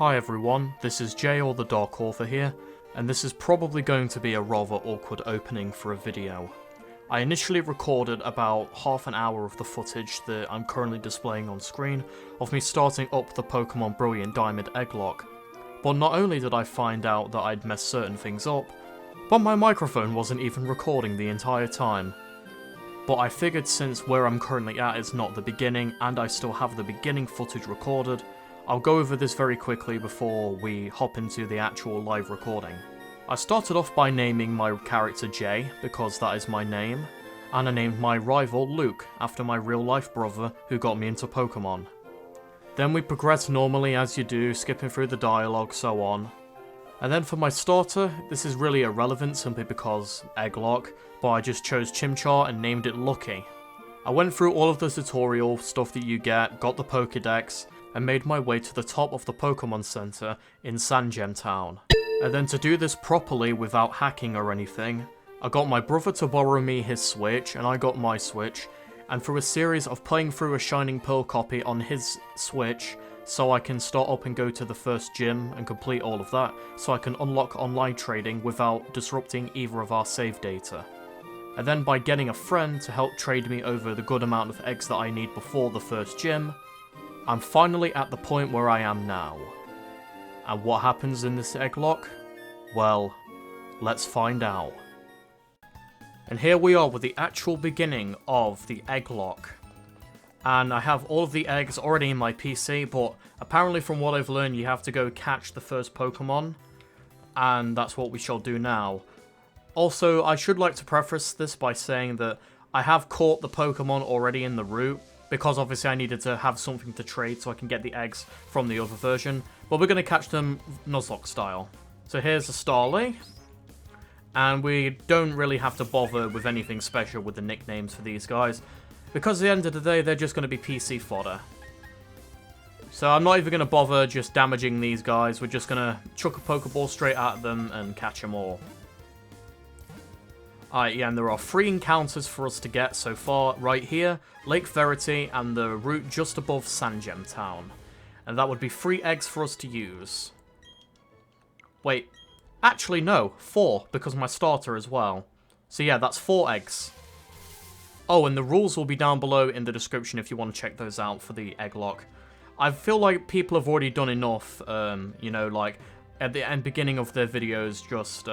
Hi everyone, this is Jay or the Dark Author here, and this is probably going to be a rather awkward opening for a video. I initially recorded about half an hour of the footage that I'm currently displaying on screen of me starting up the Pokemon Brilliant Diamond Egglocke, but not only did I find out that I'd messed certain things up, but my microphone wasn't even recording the entire time. But I figured since where I'm currently at is not the beginning, and I still have the beginning footage recorded, I'll go over this very quickly before we hop into the actual live recording. I started off by naming my character Jay, because that is my name, and I named my rival Luke, after my real life brother who got me into Pokemon. Then we progressed normally as you do, skipping through the dialogue, so on. And then for my starter, this is really irrelevant simply because Egglocke, but I just chose Chimchar and named it Lucky. I went through all of the tutorial stuff that you get, got the Pokédex, and made my way to the top of the Pokemon Center in Sandgem Town. And then to do this properly without hacking or anything, I got my brother to borrow me his Switch, and I got my Switch, and through a series of playing through a Shining Pearl copy on his Switch, so I can start up and go to the first gym and complete all of that, so I can unlock online trading without disrupting either of our save data. And then by getting a friend to help trade me over the good amount of eggs that I need before the first gym, I'm finally at the point where I am now. And what happens in this Egglocke? Well, let's find out. And here we are with the actual beginning of the Egglocke. And I have all of the eggs already in my PC, but apparently from what I've learned you have to go catch the first Pokemon, and that's what we shall do now. Also, I should like to preface this by saying that I have caught the Pokemon already in the route, because obviously I needed to have something to trade so I can get the eggs from the other version, but we're going to catch them Nuzlocke style. So here's a Starly, and we don't really have to bother with anything special with the nicknames for these guys, because at the end of the day they're just going to be PC fodder. So I'm not even going to bother just damaging these guys, we're just going to chuck a Pokeball straight at them and catch them all. Alright, yeah, and there are 3 encounters for us to get so far, right here, Lake Verity, and the route just above Sandgem Town. And that would be 3 eggs for us to use. Wait, actually no, 4, because my starter as well. So yeah, that's 4 eggs. Oh, and the rules will be down below in the description if you want to check those out for the Egglocke. I feel like people have already done enough, you know, like, at the beginning of their videos, just,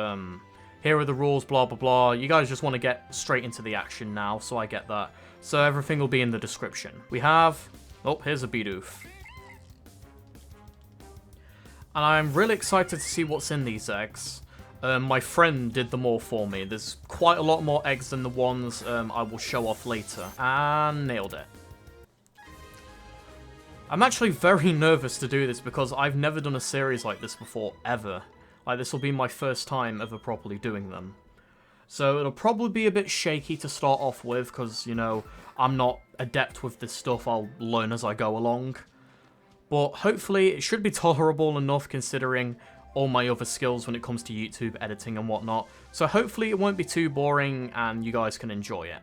here are the rules, blah blah blah. You guys just want to get straight into the action now, so I get that. So everything will be in the description. We have... oh, here's a Bidoof. And I'm really excited to see what's in these eggs. My friend did them all for me. There's quite a lot more eggs than the ones I will show off later. And nailed it. I'm actually very nervous to do this because I've never done a series like this before, ever. Like, this will be my first time ever properly doing them. So it'll probably be a bit shaky to start off with, because, you know, I'm not adept with this stuff, I'll learn as I go along. But hopefully it should be tolerable enough considering all my other skills when it comes to YouTube editing and whatnot. So hopefully it won't be too boring and you guys can enjoy it.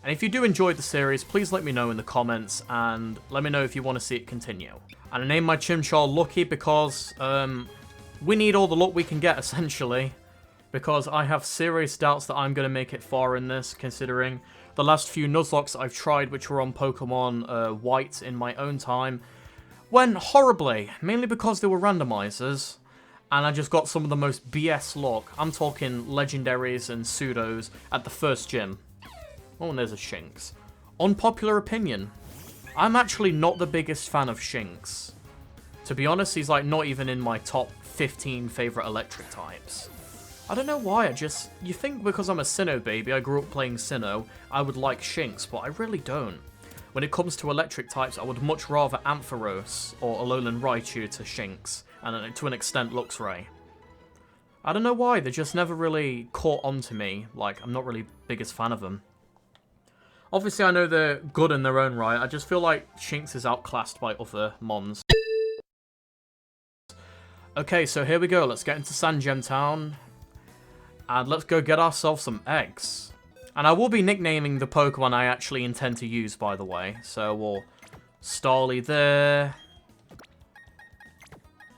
And if you do enjoy the series, please let me know in the comments, and let me know if you want to see it continue. And I named my Chimchar Lucky because, we need all the luck we can get, essentially, because I have serious doubts that I'm going to make it far in this, considering the last few Nuzlockes I've tried, which were on Pokemon White in my own time, went horribly, mainly because they were randomizers, and I just got some of the most BS luck. I'm talking legendaries and pseudos at the first gym. Oh, and there's a Shinx. Unpopular opinion, I'm actually not the biggest fan of Shinx. To be honest, he's like not even in my top 15 favourite electric types. I don't know why, you think because I'm a Sinnoh baby, I grew up playing Sinnoh, I would like Shinx, but I really don't. When it comes to electric types, I would much rather Ampharos or Alolan Raichu to Shinx, and to an extent Luxray. I don't know why, they just never really caught on to me, like, I'm not really the biggest fan of them. Obviously I know they're good in their own right, I just feel like Shinx is outclassed by other mons. Okay, so here we go, let's get into Sandgem Town, and let's go get ourselves some eggs. And I will be nicknaming the Pokemon I actually intend to use, by the way, so we'll Starly there,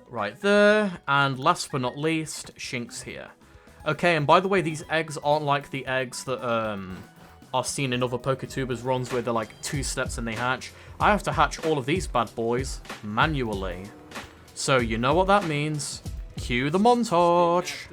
right there. And last but not least, Shinx here. Okay, and by the way, these eggs aren't like the eggs that are seen in other PokeTubers runs where they're like 2 steps and they hatch. I have to hatch all of these bad boys manually. So you know what that means. Cue the montage.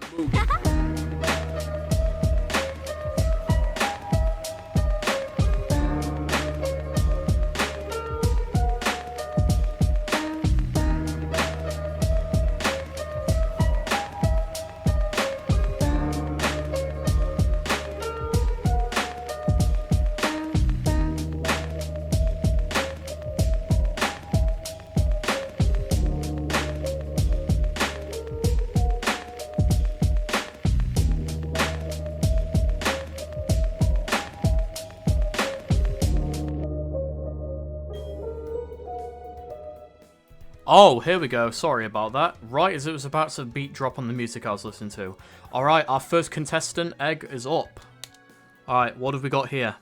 Oh, here we go. Sorry about that. Right as it was about to beat drop on the music I was listening to. Alright, our first contestant, Egg, is up. Alright, what have we got here?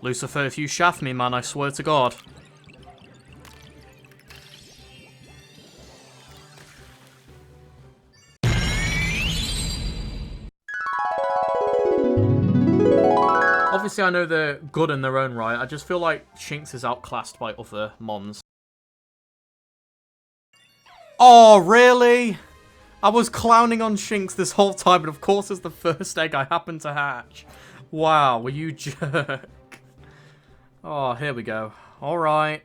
Lucifer, if you shaft me, man, I swear to God. Obviously, I know they're good in their own right. I just feel like Shinx is outclassed by other mons. Oh, really? I was clowning on Shinx this whole time, but of course it's the first egg I happened to hatch. Wow, were you jerk? Oh, here we go. Alright.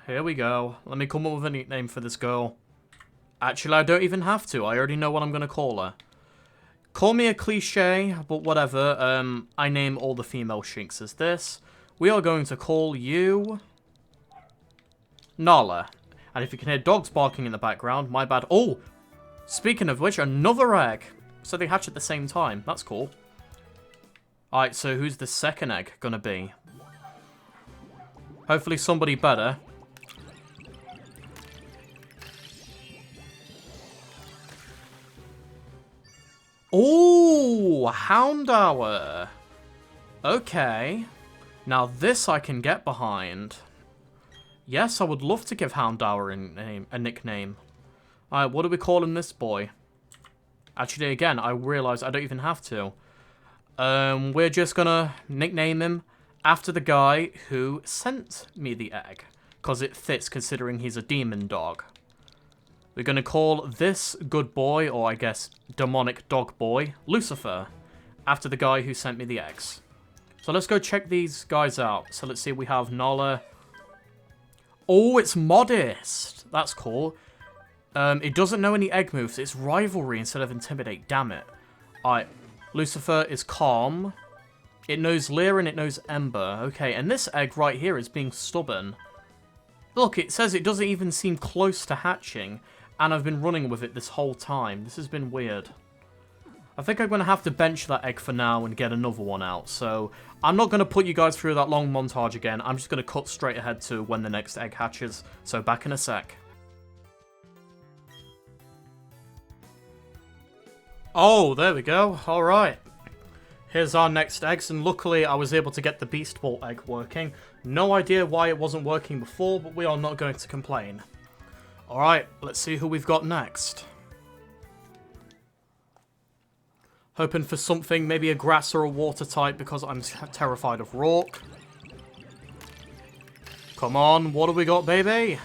Here we go. Let me come up with a nickname for this girl. Actually, I don't even have to. I already know what I'm going to call her. Call me a cliche, but whatever. I name all the female Shinx as this. We are going to call you Nala. And if you can hear dogs barking in the background, my bad. Oh! Speaking of which, another egg. So they hatch at the same time. That's cool. Alright, so who's the second egg gonna be? Hopefully somebody better. Oh, Houndour. Okay. Now this I can get behind. Yes, I would love to give Houndour a nickname. Alright, what are we calling this boy? Actually, again, I realise I don't even have to. We're just gonna nickname him after the guy who sent me the egg. Because it fits considering he's a demon dog. We're going to call this good boy, or I guess demonic dog boy, Lucifer, after the guy who sent me the eggs. So let's go check these guys out. So let's see, we have Nala. Oh, it's Modest. That's cool. It doesn't know any egg moves. It's Rivalry instead of Intimidate. Damn it. Alright, Lucifer is Calm. It knows Leer and it knows Ember. Okay, and this egg right here is being stubborn. Look, it says it doesn't even seem close to hatching. And I've been running with it this whole time. This has been weird. I think I'm going to have to bench that egg for now and get another one out. So, I'm not going to put you guys through that long montage again. I'm just going to cut straight ahead to when the next egg hatches. So, back in a sec. Oh, there we go. Alright. Here's our next eggs, and luckily I was able to get the Beast Ball egg working. No idea why it wasn't working before, but we are not going to complain. Alright, let's see who we've got next. Hoping for something, maybe a grass or a water type, because I'm terrified of Rourke. Come on, what do we got, baby?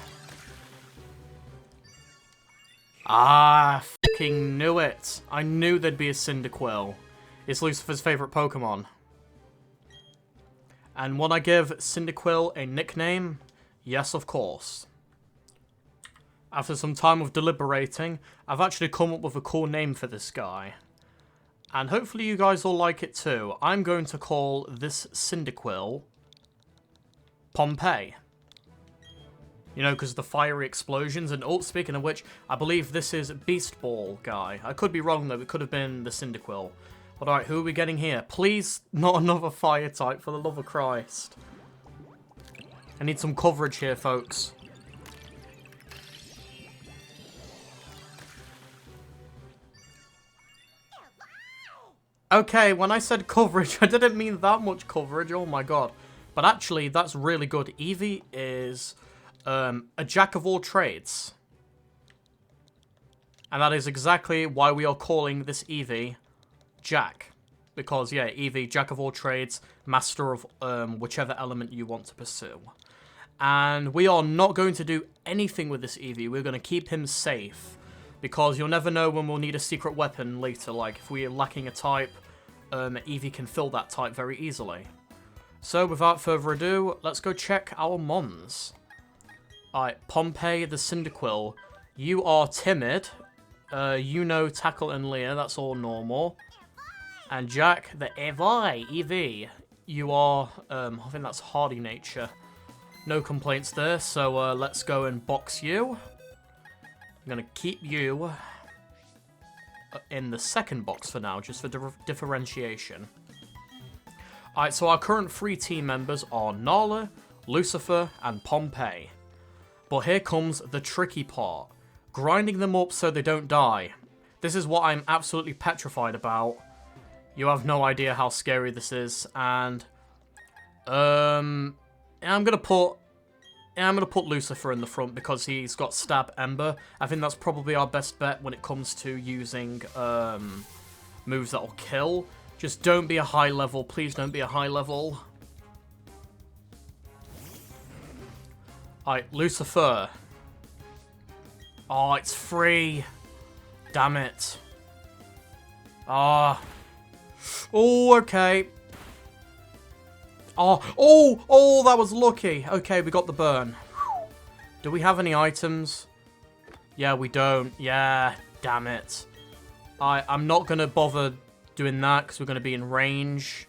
Ah, fucking knew it. I knew there'd be a Cyndaquil. It's Lucifer's favourite Pokemon. And when I give Cyndaquil a nickname, yes, of course. After some time of deliberating, I've actually come up with a cool name for this guy. And hopefully you guys will like it too. I'm going to call this Cyndaquil Pompeii. You know, because of the fiery explosions. And, oh, speaking of which, I believe this is Beast Ball guy. I could be wrong, though. It could have been the Cyndaquil. But, alright, who are we getting here? Please, not another fire type, for the love of Christ. I need some coverage here, folks. Okay, when I said coverage, I didn't mean that much coverage. Oh, my God. But actually, that's really good. Eevee is a jack of all trades. And that is exactly why we are calling this Eevee Jack. Because, yeah, Eevee, jack of all trades, master of whichever element you want to pursue. And we are not going to do anything with this Eevee. We're going to keep him safe. Because you'll never know when we'll need a secret weapon later. Like, if we're lacking a type, Eevee can fill that type very easily. So, without further ado, let's go check our mons. Alright, Pompey the Cyndaquil. You are timid. You know Tackle and Leer, that's all normal. And Jack, the Eevee. You are, I think that's hardy nature. No complaints there, so let's go and box you. I'm going to keep you in the second box for now, just for differentiation. Alright, so our current 3 team members are Nala, Lucifer, and Pompey. But here comes the tricky part. Grinding them up so they don't die. This is what I'm absolutely petrified about. You have no idea how scary this is, and I'm gonna put Lucifer in the front because he's got Stab Ember. I think that's probably our best bet when it comes to using moves that'll kill. Just don't be a high level, please don't be a high level. Alright, Lucifer. Oh, it's free. Damn it. Ah. Oh, okay. Oh, that was lucky. Okay, we got the burn. Do we have any items? Yeah, we don't. Yeah, damn it. I'm not going to bother doing that because we're going to be in range.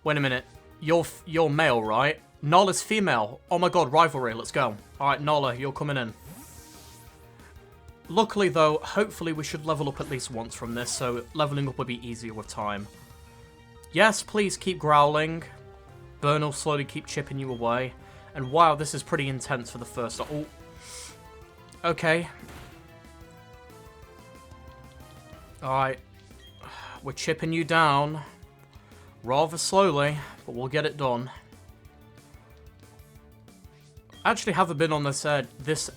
Wait a minute. You're male, right? Nala's female. Oh my god, rivalry. Let's go. Alright, Nala, you're coming in. Luckily, though, hopefully we should level up at least once from this, so leveling up will be easier with time. Yes, please keep growling. Burn will slowly keep chipping you away. And wow, this is pretty intense for the first... Oh. Okay. Alright. We're chipping you down. Rather slowly, but we'll get it done. I actually haven't been on this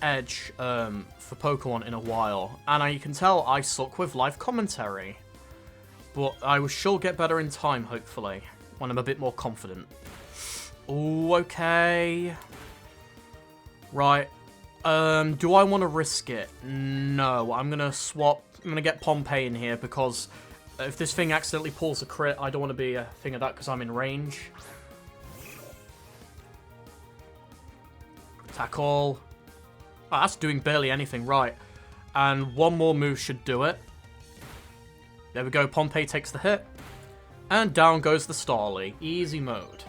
edge for Pokemon in a while, and you can tell I suck with live commentary. But I will sure get better in time, hopefully, when I'm a bit more confident. Ooh, okay. Right. Do I want to risk it? No, I'm going to swap. I'm going to get Pompey in here because if this thing accidentally pulls a crit, I don't want to be a thing of that because I'm in range. Tackle. Oh, that's doing barely anything, right. And one more move should do it. There we go, Pompey takes the hit. And down goes the Starly. Easy mode.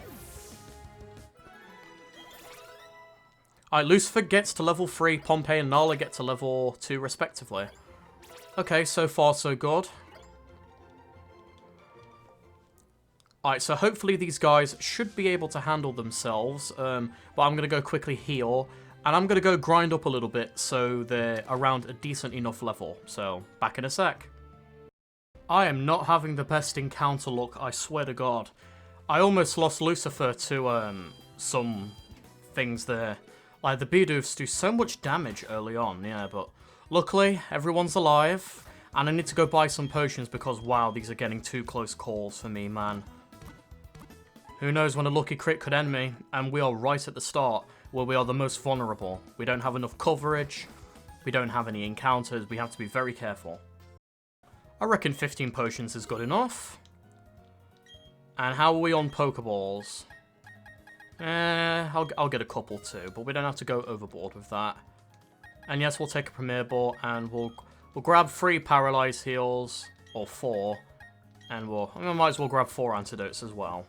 Alright, Lucifer gets to level 3, Pompey and Nala get to level 2 respectively. Okay, so far so good. Alright, so hopefully these guys should be able to handle themselves, but I'm going to go quickly heal, and I'm going to go grind up a little bit so they're around a decent enough level, so back in a sec. I am not having the best encounter luck, I swear to God. I almost lost Lucifer to some things there. Like, the Bidoofs do so much damage early on, yeah, but luckily everyone's alive, and I need to go buy some potions because, wow, these are getting too close calls for me, man. Who knows when a lucky crit could end me, and we are right at the start, where we are the most vulnerable. We don't have enough coverage, we don't have any encounters, we have to be very careful. I reckon 15 potions is good enough. And how are we on Pokeballs? I'll get a couple too, but we don't have to go overboard with that. And yes, we'll take a Premier Ball, and we'll grab 3 Paralyze Heals, or 4, and we might as well grab 4 Antidotes as well.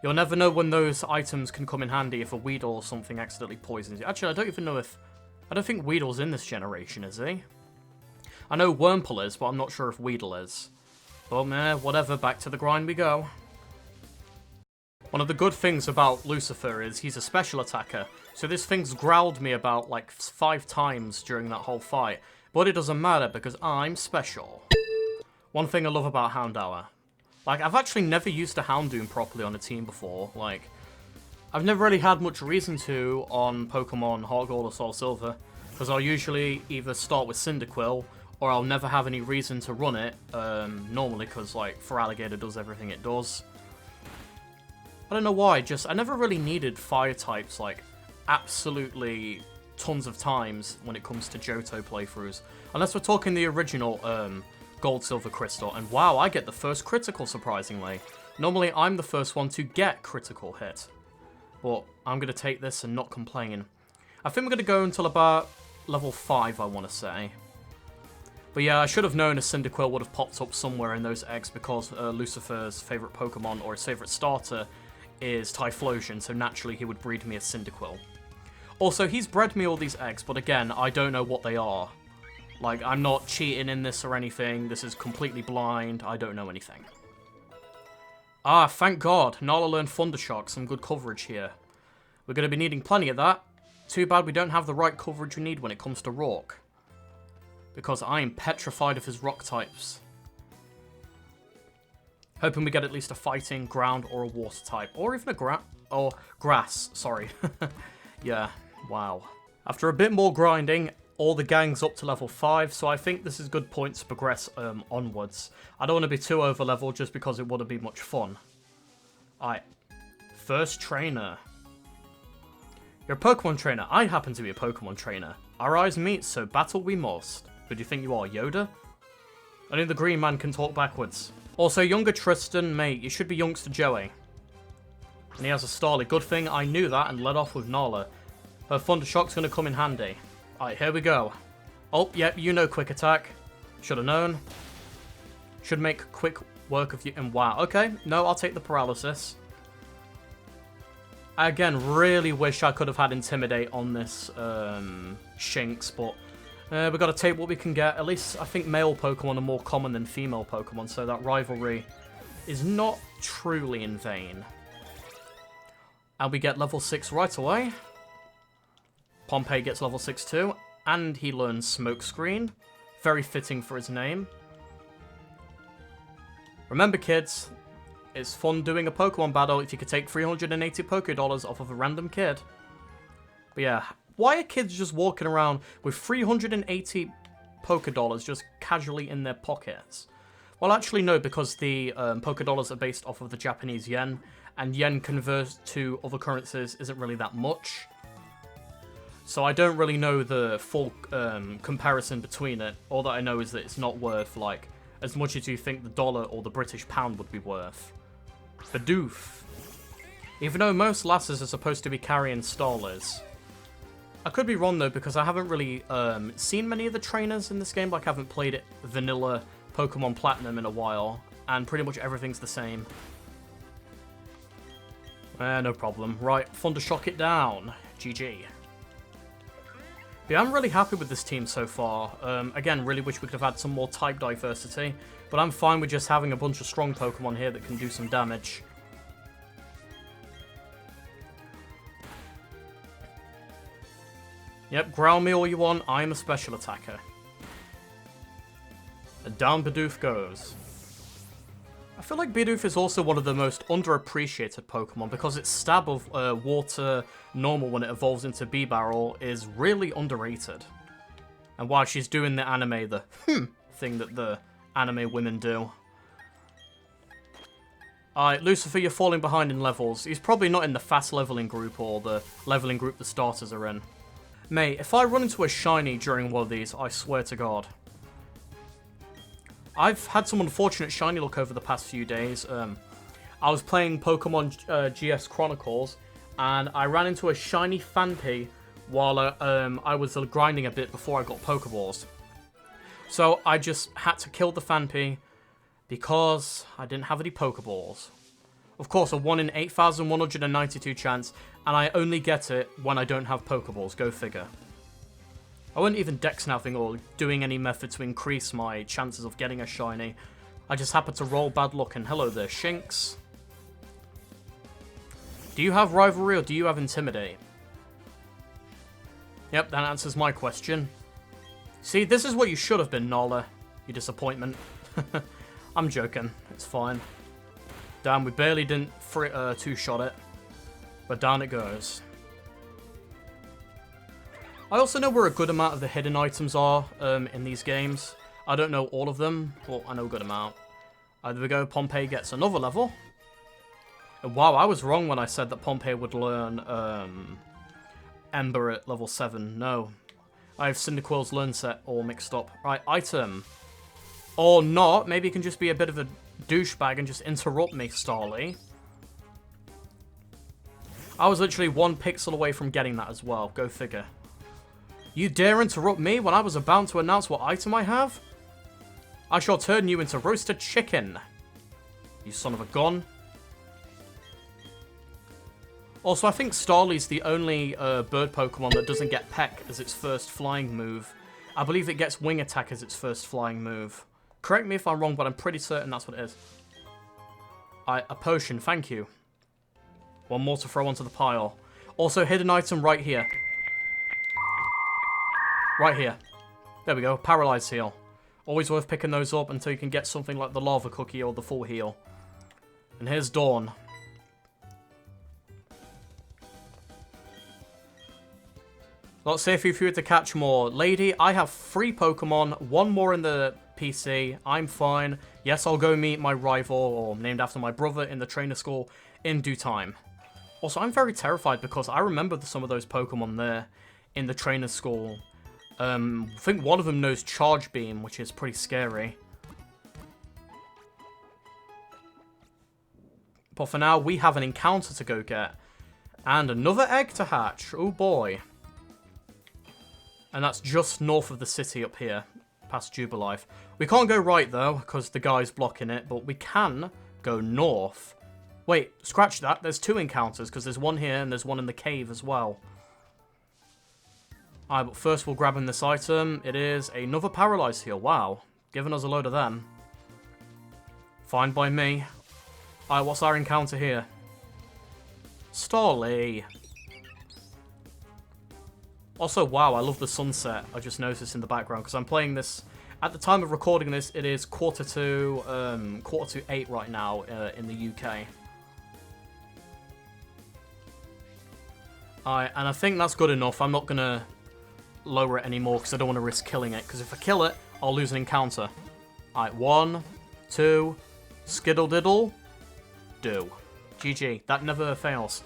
You'll never know when those items can come in handy if a Weedle or something accidentally poisons you. Actually, I don't even know if... I don't think Weedle's in this generation, is he? I know Wurmple is, but I'm not sure if Weedle is. But whatever, back to the grind we go. One of the good things about Lucifer is he's a special attacker. So this thing's growled me about like 5 times during that whole fight. But it doesn't matter because I'm special. One thing I love about Houndour. Like, I've actually never used a Houndoom properly on a team before. Like, I've never really had much reason to on Pokemon Heart Gold or Soul Silver, because I'll usually either start with Cyndaquil, or I'll never have any reason to run it, normally, because, like, Feraligatr does everything it does. I don't know why, I never really needed fire types, like, absolutely tons of times when it comes to Johto playthroughs. Unless we're talking the original, Gold, Silver, Crystal, and wow, I get the first critical, surprisingly. Normally, I'm the first one to get critical hit. But I'm going to take this and not complain. I think we're going to go until about level 5, I want to say. But yeah, I should have known a Cyndaquil would have popped up somewhere in those eggs because Lucifer's favourite Pokemon, or his favourite starter, is Typhlosion, so naturally he would breed me a Cyndaquil. Also, he's bred me all these eggs, but again, I don't know what they are. Like, I'm not cheating in this or anything, this is completely blind, I don't know anything. Ah, thank God, Nala learned Thundershock, some good coverage here. We're going to be needing plenty of that. Too bad we don't have the right coverage we need when it comes to Rock. Because I am petrified of his rock types. Hoping we get at least a fighting, ground, or a water type. Or even a grass, sorry. Yeah, wow. After a bit more grinding, all the gang's up to level 5, so I think this is good points to progress onwards. I don't want to be too over level just because it wouldn't be much fun. Alright. First trainer. You're a Pokemon trainer. I happen to be a Pokemon trainer. Our eyes meet, so battle we must. Who do you think you are, Yoda? Only the green man can talk backwards. Also, younger Tristan, mate, you should be youngster Joey. And he has a Starly. Good thing I knew that and led off with Nala. Her Thundershock's going to come in handy. Alright, here we go. Oh, yep, you know quick attack. Should have known. Should make quick work of you. And wow, okay. No, I'll take the paralysis. I, again, really wish I could have had Intimidate on this Shinx, but we've got to take what we can get. At least I think male Pokemon are more common than female Pokemon, so that rivalry is not truly in vain. And we get level 6 right away. Pompey gets level 6 too, and he learns Smokescreen. Very fitting for his name. Remember, kids, it's fun doing a Pokemon battle if you could take 380 Pokédollars off of a random kid. But yeah, why are kids just walking around with 380 Pokédollars just casually in their pockets? Well, actually, no, because the Pokédollars are based off of the Japanese yen, and yen converted to other currencies isn't really that much. So I don't really know the full comparison between it. All that I know is that it's not worth, like, as much as you think the dollar or the British pound would be worth. Bidoof. Even though most lasses are supposed to be carrying Starlers. I could be wrong, though, because I haven't really seen many of the trainers in this game. Like, I haven't played it vanilla Pokemon Platinum in a while. And pretty much everything's the same. No problem. Right, Thundershock it down. GG. Yeah, I'm really happy with this team so far. Again, really wish we could have had some more type diversity, but I'm fine with just having a bunch of strong Pokemon here that can do some damage. Yep, growl me all you want, I'm a special attacker. And down Bidoof goes. I feel like Bidoof is also one of the most underappreciated Pokemon because its stab of water normal when it evolves into Bibarel is really underrated. And while she's doing the anime, the thing that the anime women do. Alright, Lucifer, you're falling behind in levels. He's probably not in the fast leveling group or the leveling group the starters are in. Mate, if I run into a shiny during one of these, I swear to God. I've had some unfortunate shiny luck over the past few days. I was playing Pokemon GS Chronicles, and I ran into a shiny Phanpy while I was grinding a bit before I got Pokeballs. So I just had to kill the Phanpy because I didn't have any Pokeballs. Of course, a 1 in 8,192 chance, and I only get it when I don't have Pokeballs, go figure. I wasn't even dex-snapping or doing any method to increase my chances of getting a shiny. I just happened to roll bad luck, and hello there, Shinx. Do you have Rivalry or do you have Intimidate? Yep, that answers my question. See, this is what you should have been, Nala. You disappointment. I'm joking, it's fine. Damn, we barely didn't two-shot it. But down it goes. I also know where a good amount of the hidden items are in these games. I don't know all of them, but I know a good amount. There we go, Pompey gets another level. And wow, I was wrong when I said that Pompey would learn Ember at level 7. No. I have Cyndaquil's learn set all mixed up. Right, item. Or not, maybe he can just be a bit of a douchebag and just interrupt me, Starly. I was literally 1 pixel away from getting that as well, go figure. You dare interrupt me when I was about to announce what item I have? I shall turn you into roasted chicken. You son of a gun. Also, I think Starly's the only bird Pokemon that doesn't get Peck as its first flying move. I believe it gets Wing Attack as its first flying move. Correct me if I'm wrong, but I'm pretty certain that's what it is. A potion, thank you. 1 more to throw onto the pile. Also, hidden item right here. Right here. There we go, Paralyze Heal. Always worth picking those up until you can get something like the Lava Cookie or the full heal. And here's Dawn. Let's see if you were to catch more. Lady, I have 3 Pokemon, 1 more in the PC. I'm fine. Yes, I'll go meet my rival, or named after my brother, in the trainer school in due time. Also, I'm very terrified because I remember some of those Pokemon there in the trainer school. I think one of them knows Charge Beam, which is pretty scary. But for now, we have an encounter to go get. And another egg to hatch. Oh boy. And that's just north of the city up here, past Jubilife. We can't go right, though, because the guy's blocking it, but we can go north. Wait, scratch that. There's 2 encounters, because there's one here and there's one in the cave as well. Alright, but first we'll grab in this item. It is another Paralyze Heal. Wow. Giving us a load of them. Fine by me. Alright, what's our encounter here? Starly. Also, wow, I love the sunset. I just noticed in the background, because I'm playing this... At the time of recording this, it is quarter to 8 right now in the UK. Alright, and I think that's good enough. I'm not going to lower it anymore because I don't want to risk killing it. Because if I kill it, I'll lose an encounter. Alright, 1, 2, skiddle diddle, do. GG. That never fails.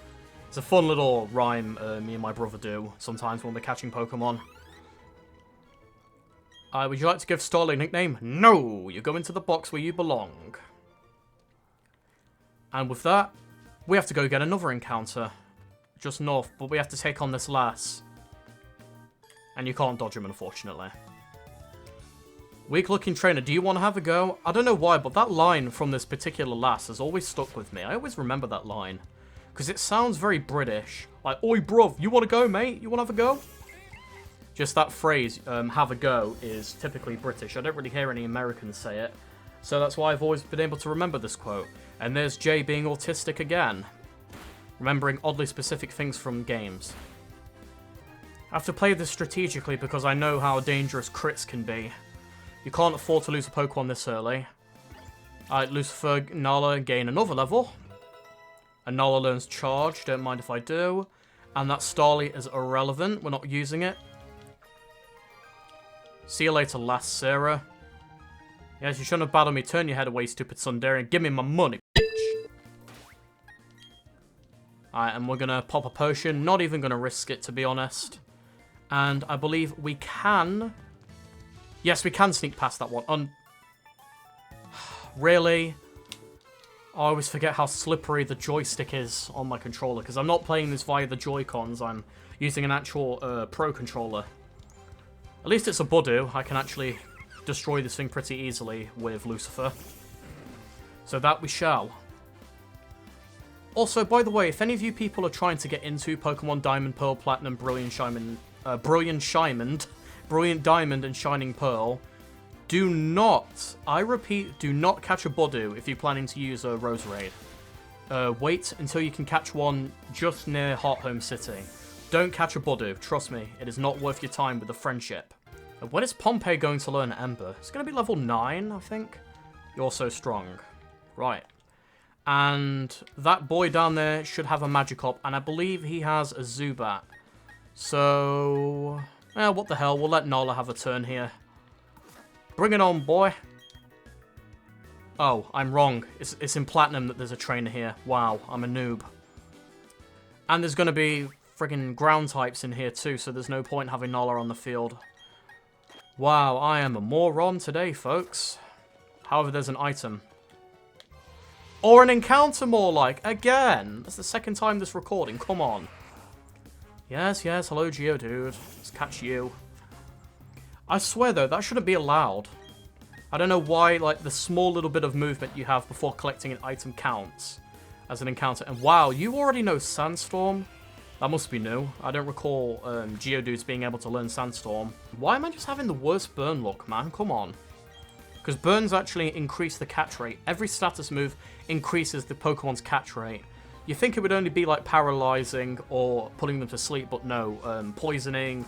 It's a fun little rhyme me and my brother do sometimes when we're catching Pokemon. Would you like to give Starly a nickname? No! You go into the box where you belong. And with that, we have to go get another encounter. Just north, but we have to take on this lass. And you can't dodge him, unfortunately. Weak-looking trainer, do you want to have a go? I don't know why, but that line from this particular lass has always stuck with me. I always remember that line. Because it sounds very British. Like, oi, bruv, you want to go, mate? You want to have a go? Just that phrase, have a go, is typically British. I don't really hear any Americans say it. So that's why I've always been able to remember this quote. And there's Jay being autistic again. Remembering oddly specific things from games. I have to play this strategically because I know how dangerous crits can be. You can't afford to lose a Pokemon this early. Alright, Lucifer, Nala gain another level. And Nala learns Charge, don't mind if I do. And that Starly is irrelevant, we're not using it. See you later, last Sarah. Yes, you shouldn't have battled me. Turn your head away, stupid Sundari, and give me my money, bitch. Alright, and we're gonna pop a potion. Not even gonna risk it, to be honest. And I believe we can... Yes, we can sneak past that one. Really? I always forget how slippery the joystick is on my controller, because I'm not playing this via the Joy-Cons. I'm using an actual Pro controller. At least it's a Budu. I can actually destroy this thing pretty easily with Lucifer. So that we shall. Also, by the way, if any of you people are trying to get into Pokemon Diamond, Pearl, Platinum, Brilliant Diamond, and Shining Pearl, do not, I repeat, do not catch a Budu if you're planning to use a Rose Raid. Wait until you can catch one just near Hearthome City. Don't catch a Budu, trust me, it is not worth your time with the friendship. When is Pompey going to learn Ember? It's going to be level 9, I think. You're so strong. Right. And that boy down there should have a Magikarp, and I believe he has a Zubat. So, what the hell, we'll let Nala have a turn here. Bring it on, boy. Oh, I'm wrong. It's in Platinum that there's a trainer here. Wow, I'm a noob. And there's going to be friggin' ground types in here too, so there's no point having Nala on the field. Wow, I am a moron today, folks. However, there's an item. Or an encounter, more like. Again. That's the second time this recording. Come on. Yes, yes. Hello, Geodude. Let's catch you. I swear, though, that shouldn't be allowed. I don't know why, like, the small little bit of movement you have before collecting an item counts as an encounter. And wow, you already know Sandstorm? That must be new. I don't recall Geodudes being able to learn Sandstorm. Why am I just having the worst burn luck, man? Come on. Because burns actually increase the catch rate. Every status move increases the Pokemon's catch rate. You think it would only be like paralyzing or putting them to sleep, but no. Poisoning,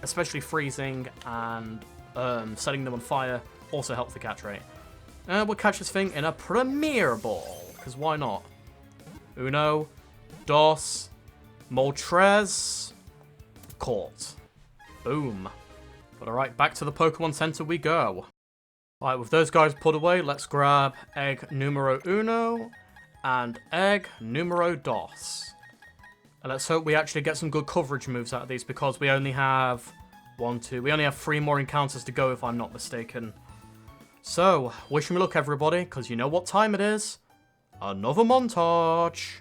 especially freezing, and setting them on fire also helps the catch rate. We'll catch this thing in a Premier Ball, because why not? Uno, dos, Moltres, caught. Boom. But alright, back to the Pokemon Center we go. Alright, with those guys put away, let's grab Egg numero uno and Egg numero dos. And let's hope we actually get some good coverage moves out of these, because we only have we only have 3 more encounters to go if I'm not mistaken. So, wish me luck everybody, because you know what time it is. Another montage.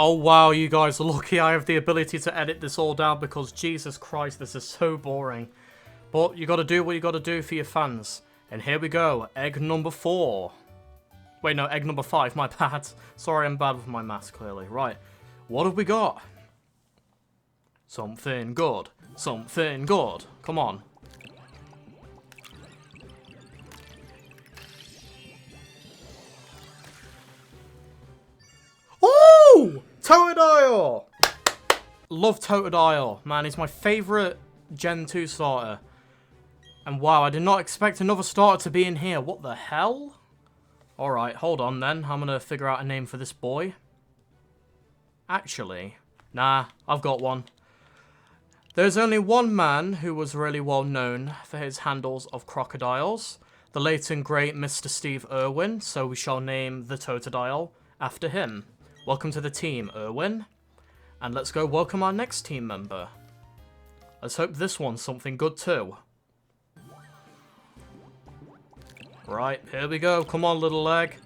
Oh wow, you guys are lucky I have the ability to edit this all down, because Jesus Christ, this is so boring. But you gotta do what you gotta do for your fans. And here we go, egg number 4. Wait, no, egg number 5, my bad. Sorry, I'm bad with my maths, clearly. Right, what have we got? Something good. Something good. Come on. Oh! Totodile! Love Totodile. Man, he's my favourite Gen 2 starter. And wow, I did not expect another starter to be in here. What the hell? Alright, hold on then. I'm gonna figure out a name for this boy. Actually, nah, I've got one. There's only one man who was really well known for his handles of crocodiles. The late and great Mr. Steve Irwin, so we shall name the Totodile after him. Welcome to the team, Irwin. And let's go welcome our next team member. Let's hope this one's something good too. Right, here we go. Come on, little egg.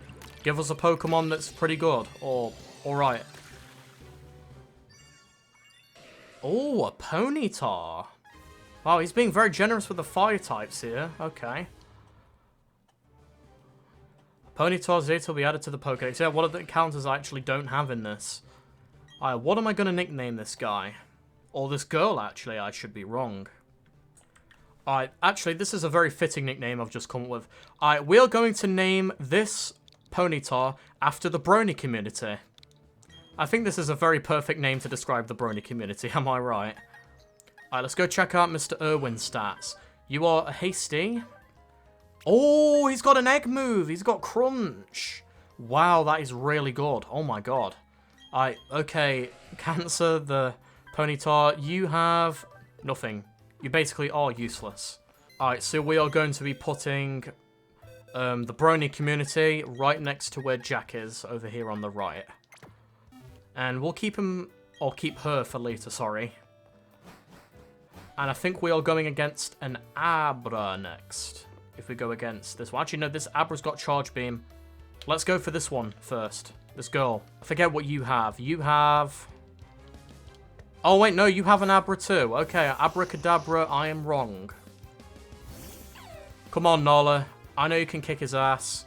Give us a Pokemon that's pretty good. Or, alright. Oh, a Ponyta. Wow, he's being very generous with the fire types here. Okay. Ponyta's data will be added to the Pokédex. Yeah, what are the encounters I actually don't have in this? Alright, what am I going to nickname this guy? Or this girl, actually. I should be wrong. Alright, actually, this is a very fitting nickname I've just come up with. Alright, we're going to name this Ponyta after the Brony community. I think this is a very perfect name to describe the Brony community, am I right? Alright, let's go check out Mr. Irwin's stats. You are a hasty. Oh, he's got an egg move. He's got Crunch. Wow, that is really good. Oh my god. Okay, Cancer, the Ponyta, you have nothing. You basically are useless. Alright, so we are going to be putting the Brony community right next to where Jack is, over here on the right. And we'll keep him, or keep her for later, sorry. And I think we are going against an Abra next. If we go against this one. Actually, no, this Abra's got Charge Beam. Let's go for this one first. This girl. I forget what you have. You have... Oh, wait, no, you have an Abra too. Okay, Abracadabra, I am wrong. Come on, Nala. I know you can kick his ass.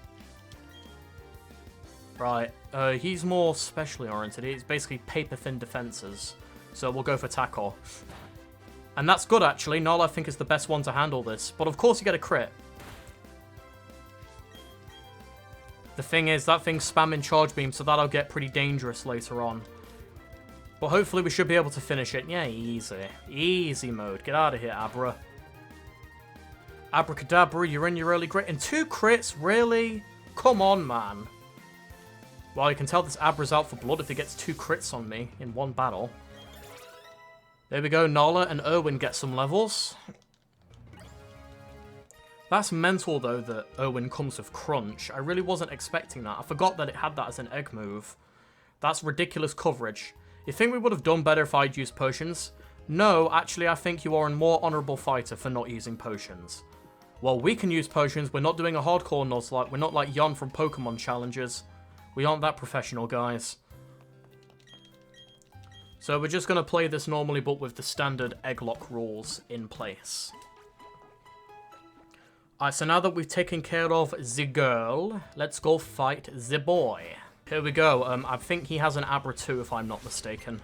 Right. He's more specially oriented. He's basically paper-thin defenses. So we'll go for tackle. And that's good, actually. Nala, I think, is the best one to handle this. But of course you get a crit. The thing is, that thing's spamming Charge Beam, so that'll get pretty dangerous later on. But hopefully we should be able to finish it. Yeah, easy. Easy mode. Get out of here, Abra. Abracadabra, you're in your early crit. And 2 crits? Really? Come on, man. Well, you can tell this Abra's out for blood if he gets 2 crits on me in one battle. There we go, Nala and Irwin get some levels. That's mental, though, that Irwin comes with Crunch. I really wasn't expecting that. I forgot that it had that as an egg move. That's ridiculous coverage. You think we would have done better if I'd used potions? No, actually, I think you are a more honourable fighter for not using potions. Well, we can use potions. We're not doing a hardcore Nuzlocke. We're not like Yon from Pokemon Challenges. We aren't that professional, guys. So we're just going to play this normally, but with the standard Egglocke rules in place. Alright, so now that we've taken care of the girl, let's go fight the boy. Here we go. I think he has an Abra too, if I'm not mistaken.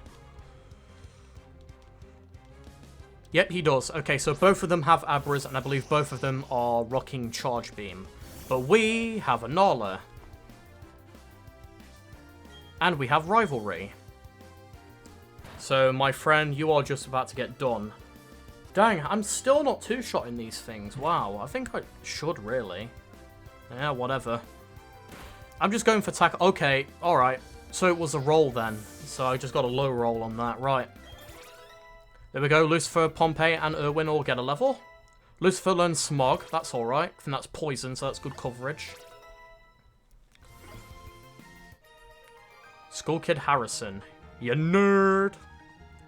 Yep, he does. Okay, so both of them have Abras, and I believe both of them are rocking Charge Beam. But we have a Nala. And we have Rivalry. So, my friend, you are just about to get done. Dang, I'm still not two-shotting these things. Wow, I think I should, really. Yeah, whatever. I'm just going for tackle. Okay, alright. So it was a roll then. So I just got a low roll on that. Right. There we go. Lucifer, Pompey, and Irwin all get a level. Lucifer learns Smog. That's alright. I think that's poison, so that's good coverage. Skull Kid Harrison. You nerd!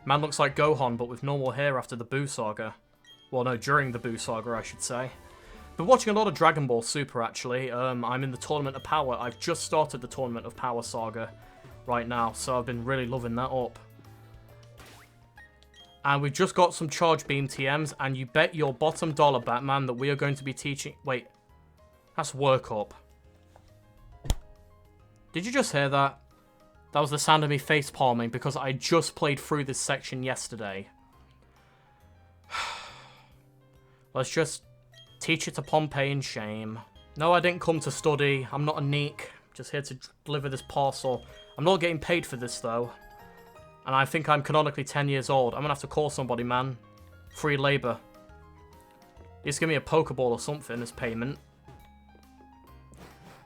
Man looks like Gohan, but with normal hair after the Boo Saga. Well, no, during the Boo Saga, I should say. Been watching a lot of Dragon Ball Super, actually. I'm in the Tournament of Power. I've just started the Tournament of Power Saga right now, so I've been really loving that up. And we've just got some Charge Beam TMs, and you bet your bottom dollar, Batman, that we are going to be teaching... Wait, that's Work Up. Did you just hear that? That was the sound of me face palming because I just played through this section yesterday. Let's just teach it to Pompey in shame. No, I didn't come to study. I'm not a neek. Just here to deliver this parcel. I'm not getting paid for this, though. And I think I'm canonically 10 years old. I'm going to have to call somebody, man. Free labour. Just give me a Pokeball or something as payment.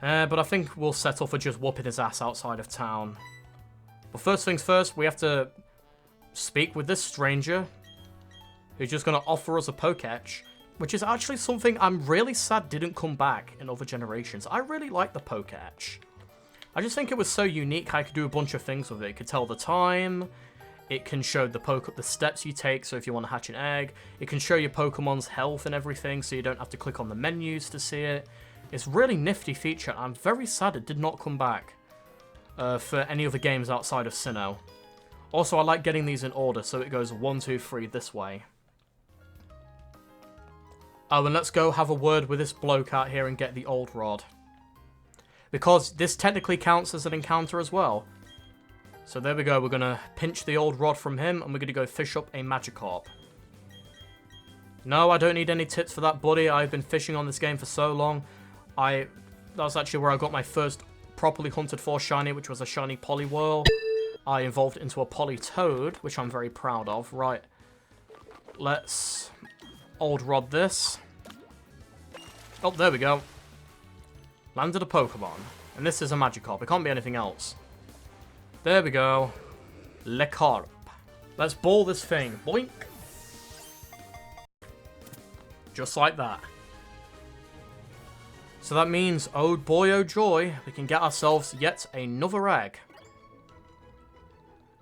But I think we'll settle for just whooping his ass outside of town. But first things first, we have to speak with this stranger who's just going to offer us a Poketch, which is actually something I'm really sad didn't come back in other generations. I really like the Poketch. I just think it was so unique. I could do a bunch of things with it. It could tell the time. It can show the steps you take, so if you want to hatch an egg. It can show your Pokemon's health and everything, so you don't have to click on the menus to see it. It's a really nifty feature. I'm very sad it did not come back for any other games outside of Sinnoh. Also, I like getting these in order, so it goes 1, 2, 3 this way. Oh, and let's go have a word with this bloke out here and get the old rod. Because this technically counts as an encounter as well. So there we go, we're going to pinch the old rod from him, and we're going to go fish up a Magikarp. No, I don't need any tips for that, buddy. I've been fishing on this game for so long. That was actually where I got my first properly hunted for shiny, which was a shiny Poliwhirl. I evolved into a Politoad, which I'm very proud of. Right, let's old rod this. Oh, there we go. Landed a Pokemon. And this is a Magikarp. It can't be anything else. There we go. Lecarp. Let's ball this thing. Boink. Just like that. So that means, oh boy, oh joy, we can get ourselves yet another egg.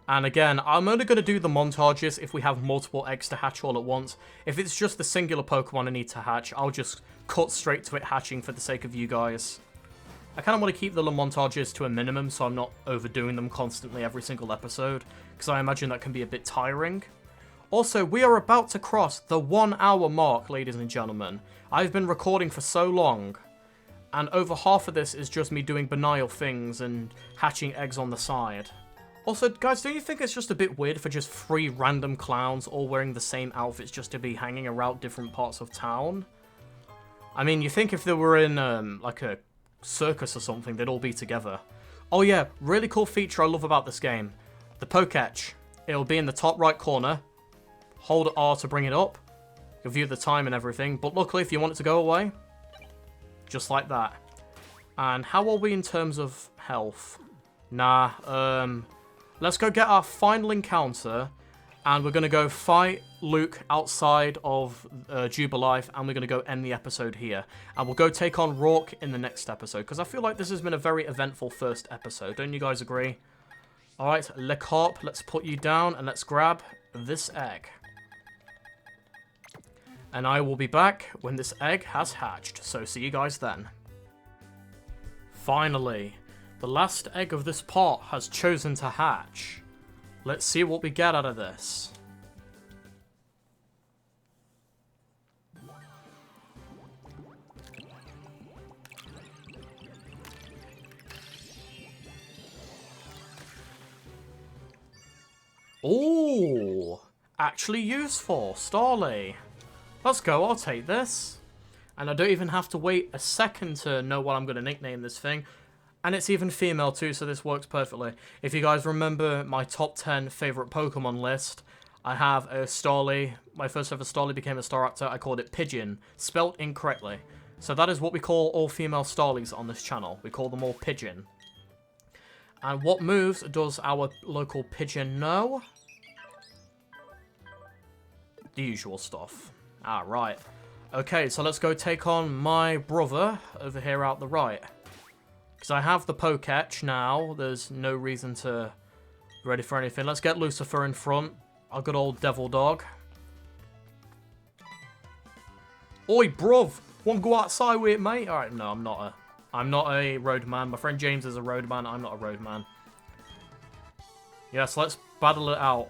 And again, I'm only going to do the montages if we have multiple eggs to hatch all at once. If it's just the singular Pokemon I need to hatch, I'll just cut straight to it hatching for the sake of you guys. I kind of want to keep the little montages to a minimum so I'm not overdoing them constantly every single episode, because I imagine that can be a bit tiring. Also, we are about to cross the 1 hour mark, ladies and gentlemen. I've been recording for so long, and over half of this is just me doing banal things and hatching eggs on the side. Also, guys, don't you think it's just a bit weird for just 3 random clowns all wearing the same outfits just to be hanging around different parts of town? I mean, you think if they were in, like a circus or something, they'd all be together. Oh yeah, really cool feature I love about this game. The Poketch. It'll be in the top right corner. Hold R to bring it up. You'll view the time and everything. But luckily, if you want it to go away, just like that. And how are we in terms of health? Nah, let's go get our final encounter, and we're going to go fight Luke outside of Jubilife, and we're going to go end the episode here. And we'll go take on Rourke in the next episode, because I feel like this has been a very eventful first episode. Don't you guys agree? Alright, Egglocke, let's put you down, and let's grab this egg. And I will be back when this egg has hatched, so see you guys then. Finally. The last egg of this pot has chosen to hatch. Let's see what we get out of this. Ooh, actually useful, Starly. Let's go, I'll take this. And I don't even have to wait a second to know what I'm going to nickname this thing. And it's even female too, so this works perfectly. If you guys remember my top 10 favourite Pokemon list, I have a Starly. My first ever Starly became a Staraptor. I called it Pigeon, spelt incorrectly. So that is what we call all female Starlies on this channel. We call them all Pigeon. And what moves does our local Pigeon know? The usual stuff. Ah, right. Okay, so let's go take on my brother over here out the right. Because I have the Poketch now, there's no reason to be ready for anything. Let's get Lucifer in front, our good old devil dog. Oi, bruv! Want to go outside with it, mate? Alright, no, I'm not a roadman. My friend James is a roadman, I'm not a roadman. Yes, let's battle it out.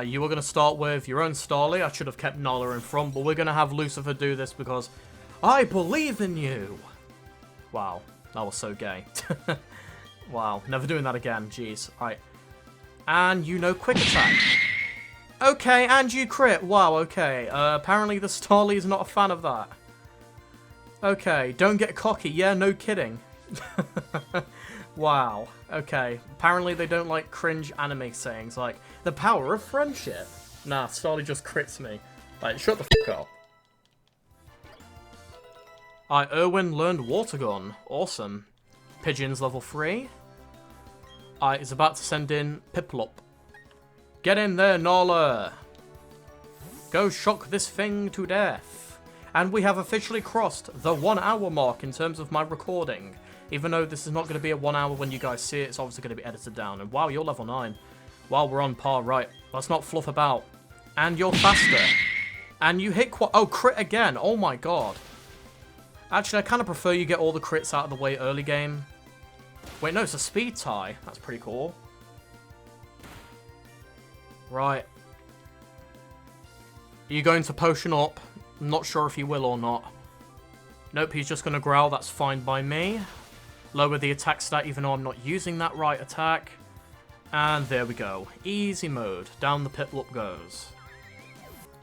You were going to start with your own Starly. I should have kept Nala in front, but we're going to have Lucifer do this because I believe in you. Wow, that was so gay. Wow, never doing that again. Jeez. Right. And you know quick attack. Okay, and you crit. Wow, okay. Apparently the Starly is not a fan of that. Okay, don't get cocky. Yeah, no kidding. Wow. Okay. Apparently they don't like cringe anime sayings like, the power of friendship. Nah, Starly just crits me. Like, shut the fuck up. Erwin learned Water Gun. Awesome. Pigeon's level 3. Is about to send in Piplup. Get in there, Nala. Go shock this thing to death. And we have officially crossed the 1 hour mark in terms of my recording. Even though this is not going to be a 1 hour when you guys see it, it's obviously going to be edited down. And wow, you're level 9. Wow, we're on par. Right, let's not fluff about. And you're faster. And you hit oh, crit again. Oh my god. Actually, I kind of prefer you get all the crits out of the way early game. Wait, no, it's a speed tie. That's pretty cool. Right. Are you going to potion up? I'm not sure if he will or not. Nope, he's just going to growl. That's fine by me. Lower the attack stat even though I'm not using that right attack. And there we go. Easy mode. Down the Piplup goes.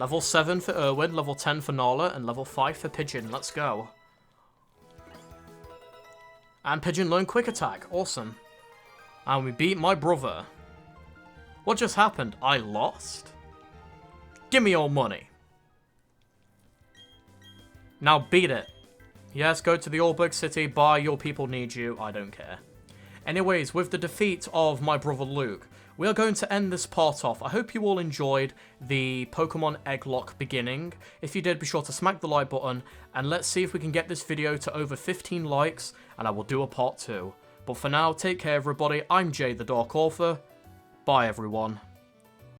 Level 7 for Erwin, level 10 for Nala, and level 5 for Pigeon. Let's go. And Pigeon learned quick attack. Awesome. And we beat my brother. What just happened? I lost? Give me your money. Now beat it. Yes, go to the Allberg City, buy, your people need you, I don't care. Anyways, with the defeat of my brother Luke, we are going to end this part off. I hope you all enjoyed the Pokemon Egglocke beginning. If you did, be sure to smack the like button, and let's see if we can get this video to over 15 likes, and I will do a part 2. But for now, take care everybody, I'm Jay the Dark Author, bye everyone.